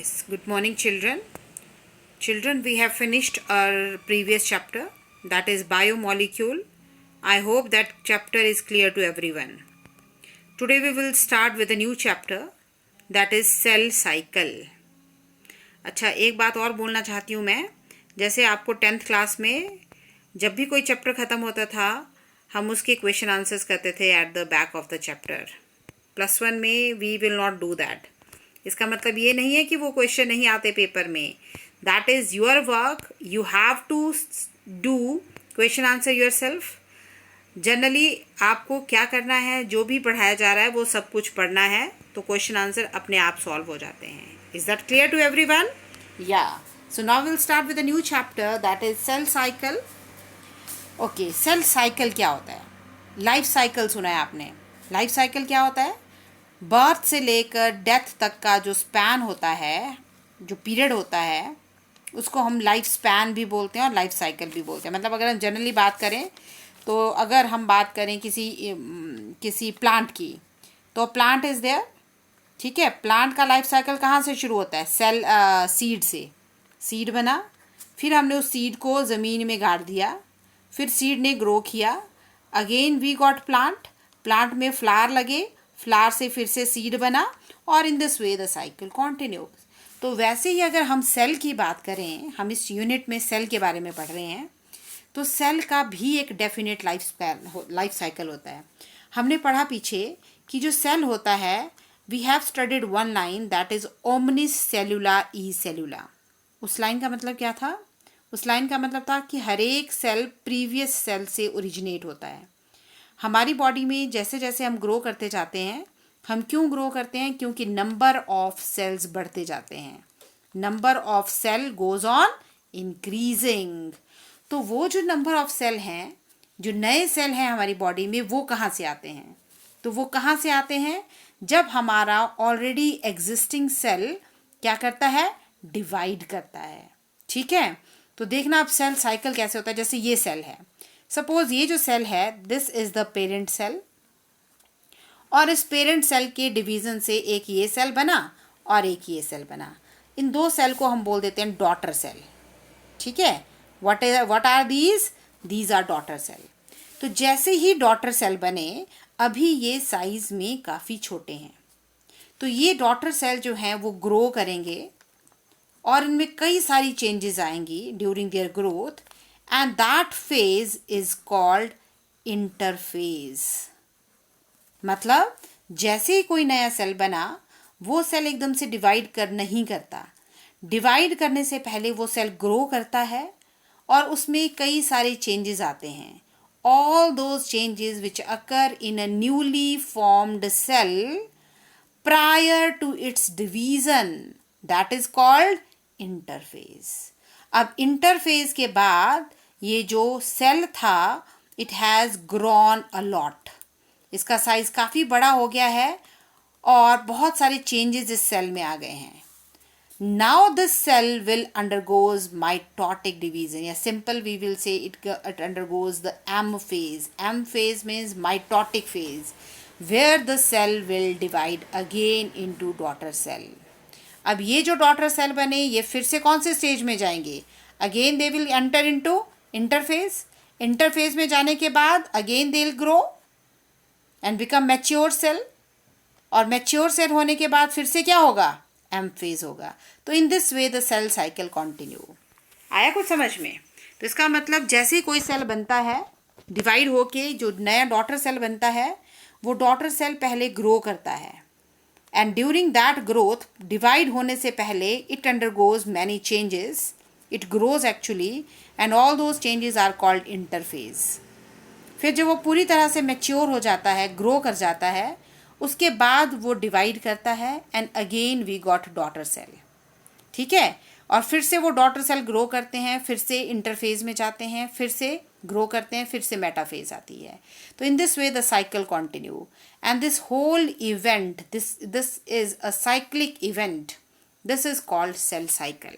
Yes, good morning, children. Children, we have finished our previous chapter, that is biomolecule. I hope that chapter is clear to everyone. Today we will start with a new chapter, that is cell cycle. अच्छा, एक बात और बोलना चाहती हूँ मैं. जैसे आपको 10th क्लास में जब भी कोई चैप्टर ख़त्म होता था, हम उसके क्वेश्चन आंसर्स करते थे at the back of the chapter. +1 में we will not do that. इसका मतलब ये नहीं है कि वो क्वेश्चन नहीं आते पेपर में. That is your work. You have to do question answer yourself. Generally आपको क्या करना है, जो भी पढ़ाया जा रहा है वो सब कुछ पढ़ना है, तो क्वेश्चन आंसर अपने आप सॉल्व हो जाते हैं. Is that clear to everyone? Yeah. So now will start with a new chapter, that is cell cycle. Okay, cell cycle क्या होता है? लाइफ साइकिल सुना है आपने. लाइफ साइकिल क्या होता है? बर्थ से लेकर डेथ तक का जो स्पैन होता है, जो पीरियड होता है, उसको हम लाइफ स्पैन भी बोलते हैं और लाइफ साइकिल भी बोलते हैं. मतलब अगर हम जनरली बात करें, तो अगर हम बात करें किसी प्लांट की, तो प्लांट इज़ देयर. ठीक है, प्लांट का लाइफ साइकिल कहाँ से शुरू होता है? सीड से. सीड बना, फिर हमने उस सीड को ज़मीन में गाड़ दिया, फिर सीड ने ग्रो किया, again we got plant. Plant में फ्लावर लगे, फ्लावर से फिर से सीड बना, और in this way the cycle continues. तो वैसे ही अगर हम सेल की बात करें, हम इस यूनिट में सेल के बारे में पढ़ रहे हैं, तो सेल का भी एक डेफिनेट लाइफ साइकिल होता है. हमने पढ़ा पीछे कि जो सेल होता है, we have studied one line, that is ओमनिस सेलुला ई सेलुला. उस लाइन का मतलब क्या था? उस लाइन का मतलब था कि हर एक सेल प्रीवियस सेल से ओरिजिनेट होता है. हमारी बॉडी में जैसे जैसे हम ग्रो करते जाते हैं, हम क्यों ग्रो करते हैं? क्योंकि नंबर ऑफ सेल्स बढ़ते जाते हैं. Number of cell goes on increasing. तो वो जो नंबर ऑफ सेल हैं, जो नए सेल हैं हमारी बॉडी में, वो कहाँ से आते हैं? तो वो कहाँ से आते हैं? जब हमारा ऑलरेडी एग्जिस्टिंग सेल क्या करता है? डिवाइड करता है. ठीक है, तो देखना अब सेल साइकिल कैसे होता है. जैसे ये सेल है, सपोज ये जो सेल है, this is the parent cell, और इस पेरेंट सेल के डिवीजन से एक ये सेल बना और एक ये सेल बना. इन दो सेल को हम बोल देते हैं डॉटर सेल. ठीक है, what are these are daughter cell. तो जैसे ही डॉटर सेल बने, अभी ये साइज में काफ़ी छोटे हैं, तो ये डॉटर सेल जो हैं वो ग्रो करेंगे और इनमें कई सारी चेंजेस आएंगी during their growth, and that phase is called interphase. मतलब जैसे ही कोई नया सेल बना, वो सेल एकदम से डिवाइड नहीं करता. डिवाइड करने से पहले वो सेल ग्रो करता है और उसमें कई सारे चेंजेस आते हैं. All those changes which occur in a newly formed cell prior to its division, that is called interphase. अब इंटरफेज के बाद ये जो सेल था, it has grown a lot. इसका साइज काफ़ी बड़ा हो गया है और बहुत सारे चेंजेस इस सेल में आ गए हैं. Now this cell will undergoes mitotic division, या simple we will say it undergoes the M phase. M phase means mitotic phase, where the cell will divide again into daughter cell. अब ये जो daughter cell बने, ये फिर से कौन से स्टेज में जाएंगे? Again they will enter into interphase. Interphase में जाने के बाद again they will grow and become mature cell, और मैच्योर सेल होने के बाद फिर से क्या होगा? एम फेज होगा. तो in this way the cell cycle continue. आया कुछ समझ में? तो इसका मतलब जैसे ही कोई सेल बनता है, डिवाइड होके जो नया डॉटर सेल बनता है, वो डॉटर सेल पहले ग्रो करता है, and during that growth, divide होने से पहले it undergoes many changes. It grows actually, and all those changes are called interphase. फिर जब वो पूरी तरह से मैच्योर हो जाता है, ग्रो कर जाता है, उसके बाद वो डिवाइड करता है, and again we got daughter cell. ठीक है, और फिर से वो डॉटर सेल ग्रो करते हैं, फिर से इंटरफेज में जाते हैं, फिर से ग्रो करते हैं, फिर से मेटाफेज आती है. तो in this way the cycle continue, and this whole event, this is a cyclic event, this is called cell cycle.